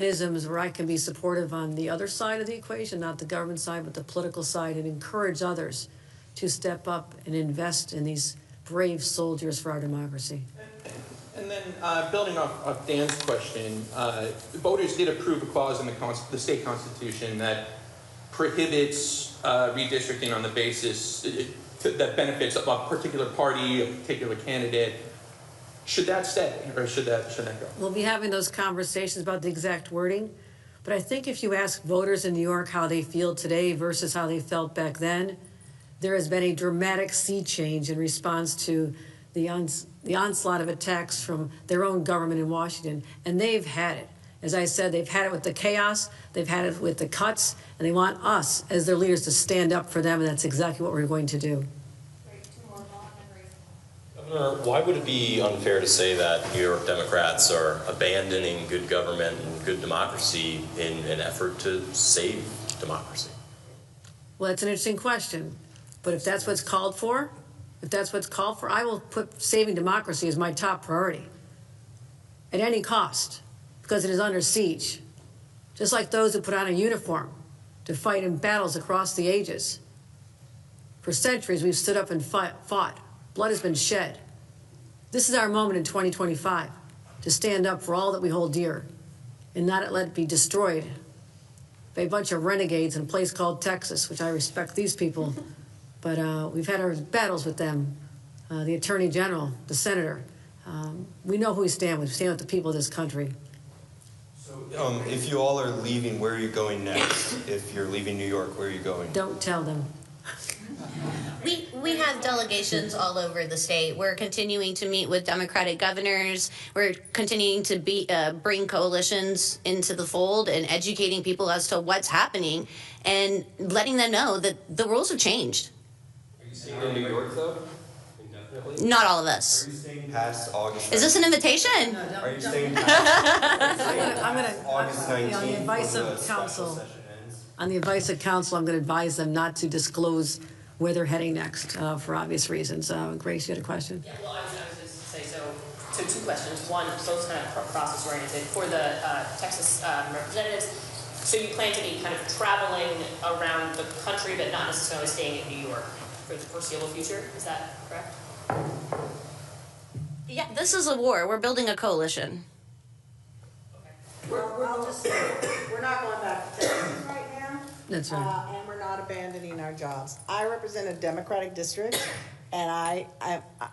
mechanisms where I can be supportive on the other side of the equation, not the government side, but the political side, and encourage others to step up and invest in these brave soldiers for our democracy. And then building off Dan's question, voters did approve a clause in the state constitution that prohibits redistricting on the basis that benefits a particular party, a particular candidate. Should that stay, or should that go? We'll be having those conversations about the exact wording, but I think if you ask voters in New York how they feel today versus how they felt back then, there has been a dramatic sea change in response to the onslaught of attacks from their own government in Washington, and they've had it. As I said, they've had it with the chaos, they've had it with the cuts, and they want us as their leaders to stand up for them, and that's exactly what we're going to do. Governor, why would it be unfair to say that New York Democrats are abandoning good government and good democracy in an effort to save democracy? Well, that's an interesting question. But if that's what's called for, I will put saving democracy as my top priority at any cost, because it is under siege. Just like those who put on a uniform to fight in battles across the ages. For centuries, we've stood up and fought. Blood has been shed. This is our moment in 2025 to stand up for all that we hold dear and not let it be destroyed by a bunch of renegades in a place called Texas, which I respect these people. But we've had our battles with them, the Attorney General, the Senator. We know who we stand with. We stand with the people of this country. So if you all are leaving, where are you going next? If you're leaving New York, where are you going? Don't tell them. We have delegations all over the state. We're continuing to meet with Democratic governors. We're continuing to bring coalitions into the fold and educating people as to what's happening and letting them know that the rules have changed. Are you staying in New York, though? Indefinitely? Not all of us. Are you staying past August 19th? Is this an invitation? No, Are you staying past August 19th? On the advice of counsel. On the advice of counsel, I'm going to advise them not to disclose where they're heading next for obvious reasons. Grace, you had a question? Yeah, well, I was just to say, so two questions. One, both kind of process-oriented. For the Texas representatives, so you plan to be kind of traveling around the country, but not necessarily staying in New York for the foreseeable future? Is that correct? Yeah, this is a war. We're building a coalition. Okay. I'll just say, we're not going back to Texas right now. That's right. And we're not abandoning our jobs. I represent a Democratic district, and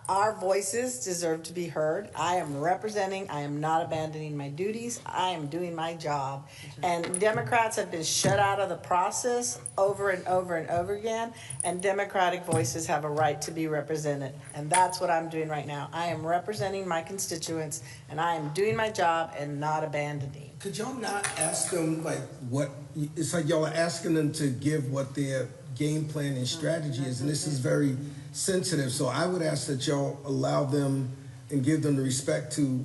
our voices deserve to be heard. I am representing, I am not abandoning my duties. I am doing my job. And Democrats have been shut out of the process over and over and over again, and Democratic voices have a right to be represented. And that's what I'm doing right now. I am representing my constituents, and I am doing my job and not abandoning. Could y'all not ask them, like, what, it's like y'all are asking them to give what their game plan and strategy is, and this is very sensitive, so I would ask that y'all allow them and give them the respect to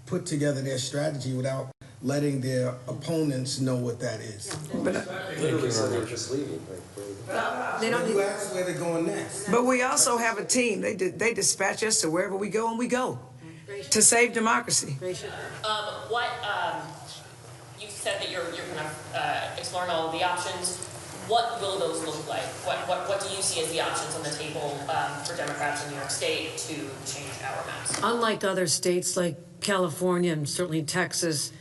put together their strategy without letting their opponents know what that is. But Literally said they're just leaving. They don't You ask where they're going next. But we also have a team. They dispatch us to wherever we go, and we go to save democracy. You said that you're kind of exploring all of the options. What will those look like? What do you see as the options on the table for Democrats in New York State to change our maps? Unlike other states like California and certainly Texas,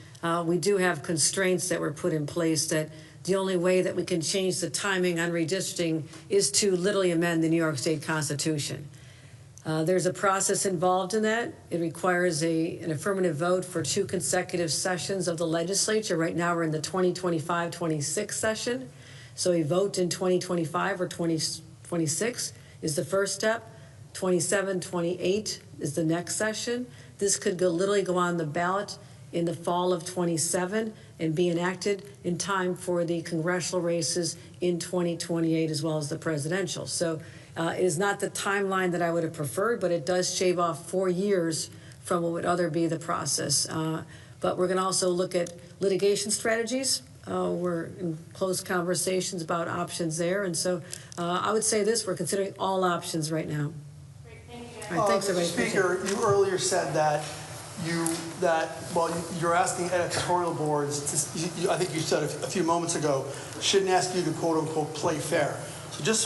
we do have constraints that were put in place that the only way that we can change the timing on redistricting is to literally amend the New York State Constitution. There's a process involved in that. It requires an affirmative vote for 2 consecutive sessions of the legislature. Right now we're in the 2025-26 session. So a vote in 2025 or 2026 is the first step. 27, 28 is the next session. This could literally go on the ballot in the fall of 27 and be enacted in time for the congressional races in 2028 as well as the presidential. So it is not the timeline that I would have preferred, but it does shave off 4 years from what would other be the process. But we're going to also look at litigation strategies. We're in close conversations about options there. And so I would say this, we're considering all options right now. Great, thank you. All right, thanks, everybody. Speaker, you earlier said that you're asking editorial boards, I think you said a few moments ago, shouldn't ask you to quote unquote play fair. So just so